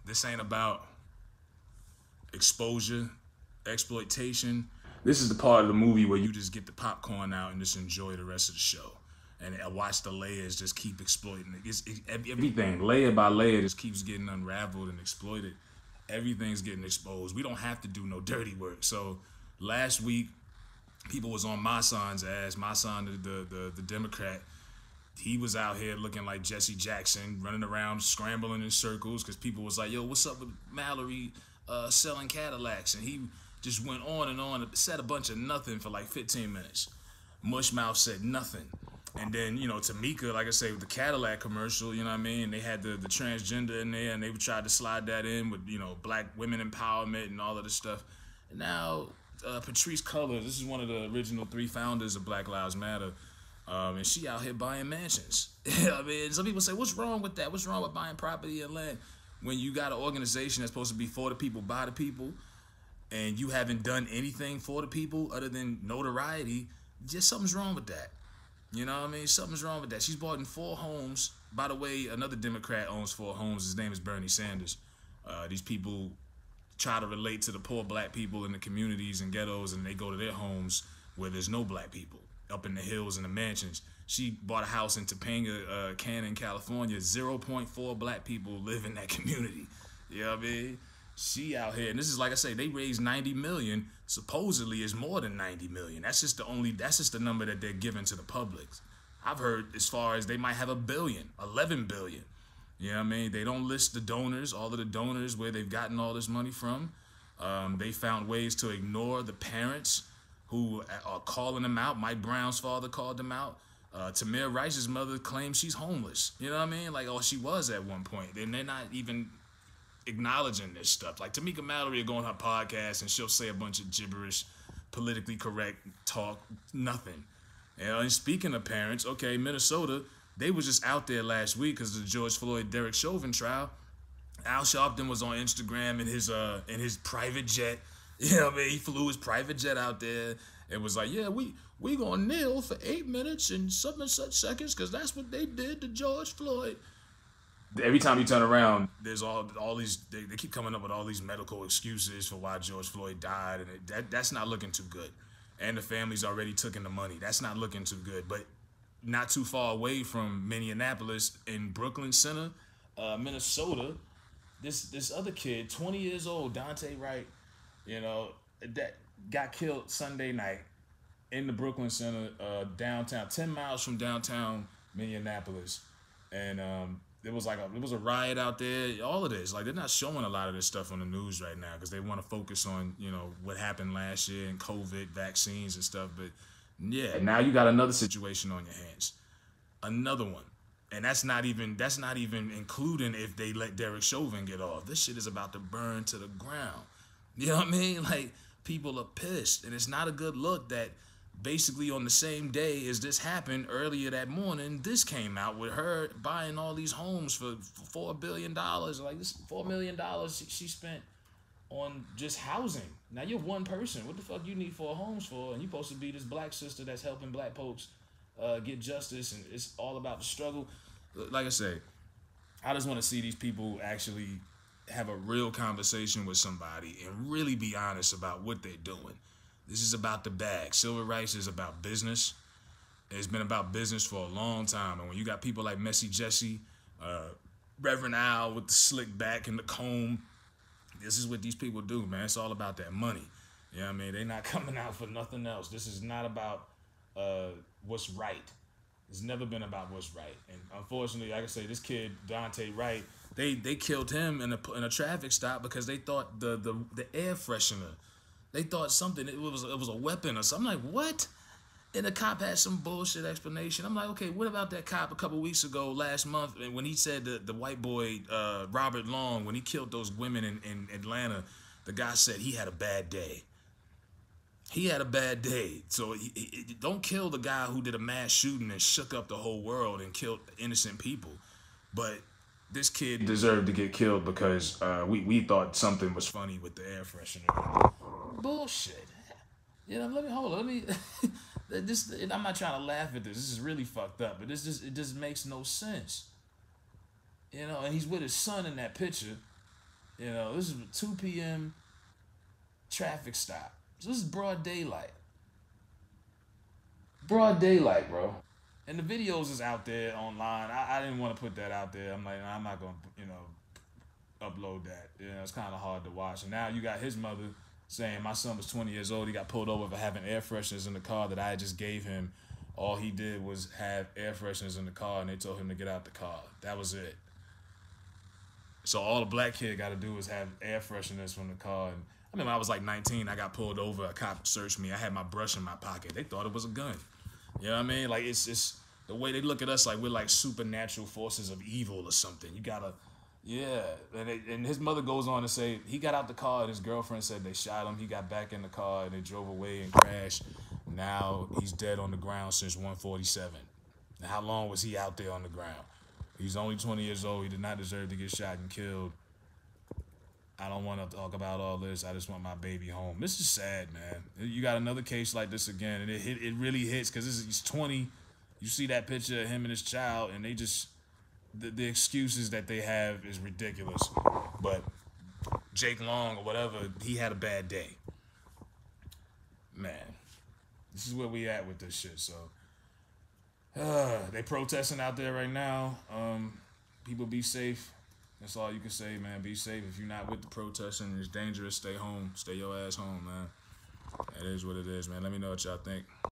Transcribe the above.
This ain't about exposure, exploitation. This is the part of the movie where you just get the popcorn out and just enjoy the rest of the show. And I watch the layers just keep exploiting it. Everything, layer by layer, just keeps getting unraveled and exploited. Everything's getting exposed. We don't have to do no dirty work. So last week, people was on my son's ass. My son, the Democrat, he was out here looking like Jesse Jackson, running around scrambling in circles because people was like, yo, what's up with Mallory selling Cadillacs? And he just went on and said a bunch of nothing for like 15 minutes. Mushmouth said nothing. And then, you know, Tamika, like I say, with the Cadillac commercial, you know what I mean? They had the transgender in there, and they tried to slide that in with, you know, black women empowerment and all of this stuff. And now, Patrisse Cullors, this is one of the original 3 founders of Black Lives Matter, and she out here buying mansions. I mean, some people say, what's wrong with that? What's wrong with buying property and land? When you got an organization that's supposed to be for the people, by the people, and you haven't done anything for the people other than notoriety, just something's wrong with that. You know what I mean? Something's wrong with that. She's bought in 4 homes. By the way, another Democrat owns 4 homes. His name is Bernie Sanders. These people try to relate to the poor black people in the communities and ghettos, and they go to their homes where there's no black people, up in the hills and the mansions. She bought a house in Topanga Canyon, California. 0.4 black people live in that community. You know what I mean? She out here, and this is, like I say, they raised 90 million. Supposedly is more than 90 million. That's just the number that they're giving to the public. I've heard as far as they might have 1 billion, 11 billion. You know what I mean? They don't list the donors, all of the donors, where they've gotten all this money from. They found ways to ignore the parents who are calling them out. Mike Brown's father called them out. Tamir Rice's mother claims she's homeless. You know what I mean? Like, oh, she was at one point. And they're not even acknowledging this stuff. Like, Tamika Mallory will go on her podcast and she'll say a bunch of gibberish, politically correct talk, nothing. You know, and speaking of parents, okay, Minnesota, they was just out there last week because of the George Floyd, Derek Chauvin trial. Al Sharpton was on Instagram in his private jet. You know what I mean? He flew his private jet out there and was like, yeah, we gonna kneel for 8 minutes and such and such seconds because that's what they did to George Floyd. Every time you turn around, there's all these, they keep coming up with all these medical excuses for why George Floyd died, and that's not looking too good. And the family's already taken the money. That's not looking too good. But not too far away from Minneapolis, in Brooklyn Center, Minnesota, this other kid, 20 years old, Daunte Wrights, you know, that got killed Sunday night in the Brooklyn Center, downtown, 10 miles from downtown Minneapolis. And it was a riot out there. All of this, like, they're not showing a lot of this stuff on the news right now because they want to focus on, you know, what happened last year and COVID vaccines and stuff. But yeah, now you got another situation on your hands, another one, and that's not even including if they let Derek Chauvin get off. This shit is about to burn to the ground. You know what I mean? Like, people are pissed, and it's not a good look that basically on the same day as this happened earlier that morning, this came out with her buying all these homes for $4 billion. Like, this $4 million she spent on just housing. Now, you're one person. What the fuck you need 4 homes for? And you're supposed to be this black sister that's helping black folks get justice, and it's all about the struggle. Like I say, I just want to see these people actually have a real conversation with somebody and really be honest about what they're doing. This is about the bag. Civil rights is about business. It's been about business for a long time. And when you got people like Messy Jesse, Reverend Al with the slick back and the comb, this is what these people do, man. It's all about that money. You know what I mean? They're not coming out for nothing else. This is not about what's right. It's never been about what's right. And unfortunately, like I say, this kid, Daunte Wrights, they killed him in a traffic stop because they thought the air freshener, they thought something, it was a weapon or something. I'm like, what? And the cop had some bullshit explanation. I'm like, okay, what about that cop a couple weeks ago, last month, and when he said the white boy, Robert Long, when he killed those women in Atlanta, the guy said he had a bad day. He had a bad day. So don't kill the guy who did a mass shooting and shook up the whole world and killed innocent people. But this kid deserved to get killed because we thought something was funny with the air freshener. Bullshit. You know, let me this, I'm not trying to laugh at this. This is really fucked up, but it just makes no sense. You know, and he's with his son in that picture. You know, this is a 2 p.m. traffic stop. So this is broad daylight. Broad daylight, bro. And the videos is out there online. I didn't want to put that out there. I'm like, nah, I'm not gonna, upload that. You know, it's kind of hard to watch. And now you got his mother saying my son was 20 years old. He got pulled over for having air fresheners in the car that I just gave him. All he did was have air fresheners in the car, and they told him to get out the car. That was it. So all a black kid got to do is have air fresheners from the car. And I mean, when I was like 19, I got pulled over. A cop searched me. I had my brush in my pocket. They thought it was a gun. You know what I mean? Like, it's the way they look at us like we're like supernatural forces of evil or something. You gotta, yeah. And his mother goes on to say he got out the car and his girlfriend said they shot him. He got back in the car and they drove away and crashed. Now he's dead on the ground since 147. Now, how long was he out there on the ground? He's only 20 years old. He did not deserve to get shot and killed. I don't want to talk about all this. I just want my baby home. This is sad, man. You got another case like this again, and it really hits because he's 20. You see that picture of him and his child, and they just the excuses that they have is ridiculous. But Jake Long or whatever, he had a bad day. Man, this is where we at with this shit. So they protesting out there right now. People be safe. That's all you can say, man. Be safe. If you're not with the protesting, it's dangerous. Stay home. Stay your ass home, man. That is what it is, man. Let me know what y'all think.